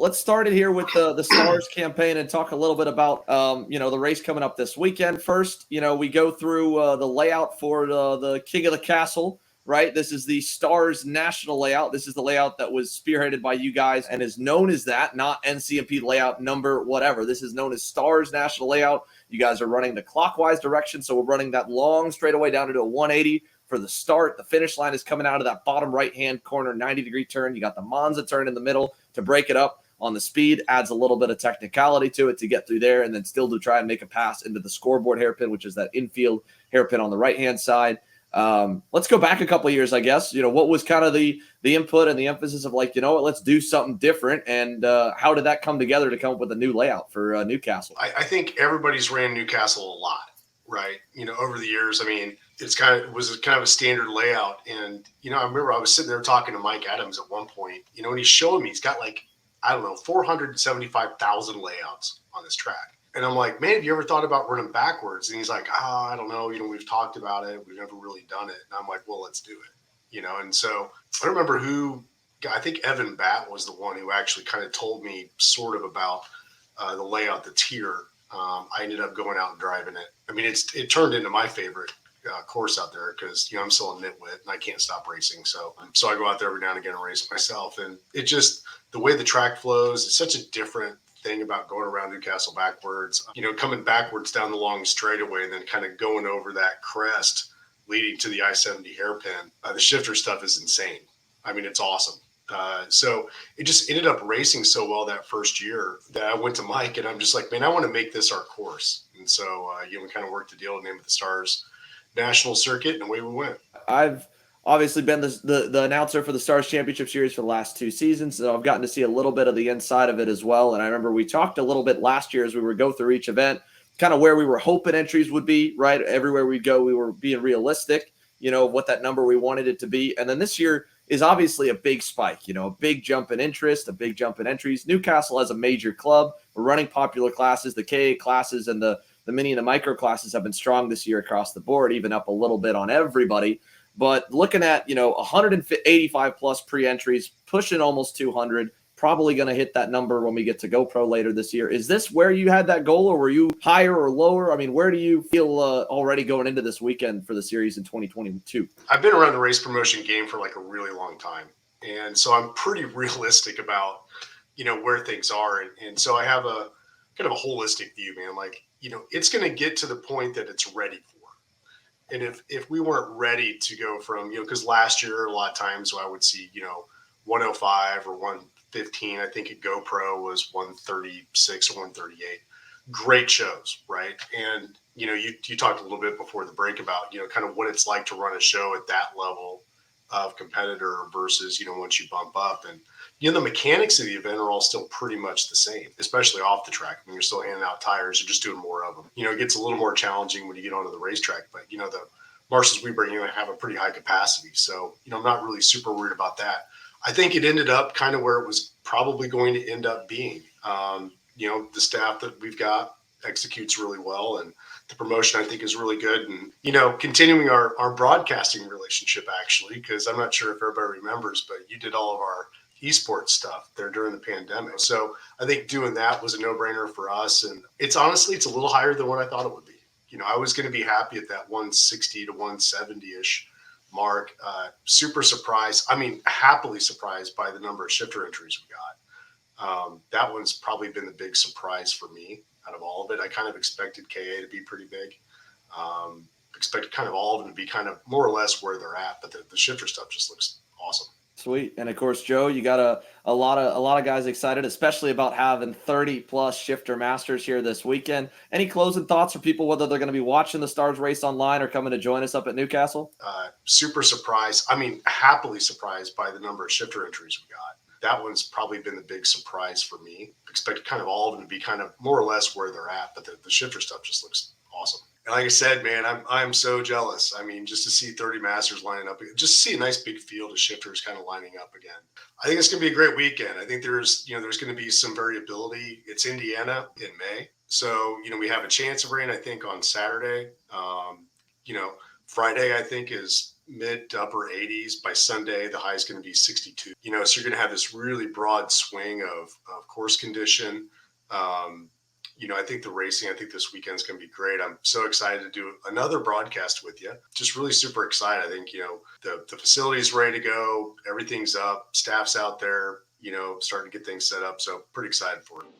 let's start it here with the Stars campaign and talk a little bit about, the race coming up this weekend. First, we go through the layout for the King of the Castle, right? This is the Stars national layout. This is the layout that was spearheaded by you guys and is known as that, not NCMP layout number, whatever. This is known as Stars national layout. You guys are running the clockwise direction, so we're running that long straightaway down into a 180 for the start. The finish line is coming out of that bottom right-hand corner, 90-degree turn. You got the Monza turn in the middle to break it up on the speed, adds a little bit of technicality to it to get through there, and then still to try and make a pass into the scoreboard hairpin, which is that infield hairpin on the right-hand side. Let's go back a couple of years, I guess. What was kind of the input and the emphasis of like, let's do something different, and how did that come together to come up with a new layout for Newcastle? I think everybody's ran Newcastle a lot, right? Over the years. I mean, it was kind of a standard layout. And, I remember I was sitting there talking to Mike Adams at one point, and he's showing me, he's got 475,000 layouts on this track. And I'm like, man, have you ever thought about running backwards? And he's like, I don't know. We've talked about it. We've never really done it. And I'm like, well, let's do it, And so I don't remember I think Evan Batt was the one who actually kind of told me sort of about the layout that's here. I ended up going out and driving it. I mean, it turned into my favorite course out there because, I'm still a nitwit and I can't stop racing. So I go out there every now and again and race myself. And it just, the way the track flows, it's such a different thing about going around Newcastle backwards, coming backwards down the long straightaway and then kind of going over that crest leading to the I-70 hairpin. The shifter stuff is insane. I mean, it's awesome. So it just ended up racing so well that first year that I went to Mike and I'm just like, man, I want to make this our course. And so, we kind of worked a deal to name it the Stars National Circuit, and away we went. I've obviously been the announcer for the Stars Championship Series for the last 2 seasons, so I've gotten to see a little bit of the inside of it as well. And I remember we talked a little bit last year as we were go through each event, kind of where we were hoping entries would be, right? Everywhere we go, we were being realistic, what that number we wanted it to be. And then this year is obviously a big spike, a big jump in interest, a big jump in entries. Newcastle has a major club. We're running popular classes. The K8 classes and the mini and the micro classes have been strong this year across the board, even up a little bit on everybody. But looking at, 185 plus pre-entries, pushing almost 200, probably going to hit that number when we get to GoPro later this year. Is this where you had that goal, or were you higher or lower? I mean, where do you feel already going into this weekend for the series in 2022? I've been around the race promotion game for a really long time. And so I'm pretty realistic about, where things are. And so I have a kind of a holistic view, man. It's going to get to the point that it's ready for. And if we weren't ready to go from, because last year, a lot of times I would see, 105 or 115, I think at GoPro was 136 or 138. Great shows, right? And, you talked a little bit before the break about, kind of what it's like to run a show at that level of competitor versus, once you bump up. And, the mechanics of the event are all still pretty much the same, especially off the track. When you're still handing out tires, you're just doing more of them. It gets a little more challenging when you get onto the racetrack, but, the marshals we bring in have a pretty high capacity. So, I'm not really super worried about that. I think it ended up kind of where it was probably going to end up being. The staff that we've got executes really well, and the promotion I think is really good. And, continuing our broadcasting relationship, actually, because I'm not sure if everybody remembers, but you did all of our esports stuff there during the pandemic. So I think doing that was a no-brainer for us. And it's a little higher than what I thought it would be. I was going to be happy at that 160 to 170-ish mark. Super surprised. I mean, happily surprised by the number of shifter entries we got. That one's probably been the big surprise for me out of all of it. I kind of expected KA to be pretty big. Expected kind of all of them to be kind of more or less where they're at, but the shifter stuff just looks awesome. Sweet. And of course, Joe, you got a lot of guys excited, especially about having 30 plus shifter masters here this weekend. Any closing thoughts for people, whether they're going to be watching the Stars race online or coming to join us up at Newcastle? Super surprised. I mean, happily surprised by the number of shifter entries we got. That one's probably been the big surprise for me. Expected kind of all of them to be kind of more or less where they're at, but the shifter stuff just looks awesome. And like I said, man, I'm so jealous. I mean, just to see 30 masters lining up, just to see a nice big field of shifters kind of lining up again. I think it's going to be a great weekend. I think there's going to be some variability. It's Indiana in May. So, we have a chance of rain, I think, on Saturday. Friday, I think, is mid to upper 80s. By Sunday, the high is going to be 62. So you're going to have this really broad swing of course condition. I think I think this weekend's going to be great. I'm so excited to do another broadcast with you. Just really super excited. I think, the facility's ready to go. Everything's up. Staff's out there, starting to get things set up. So pretty excited for it.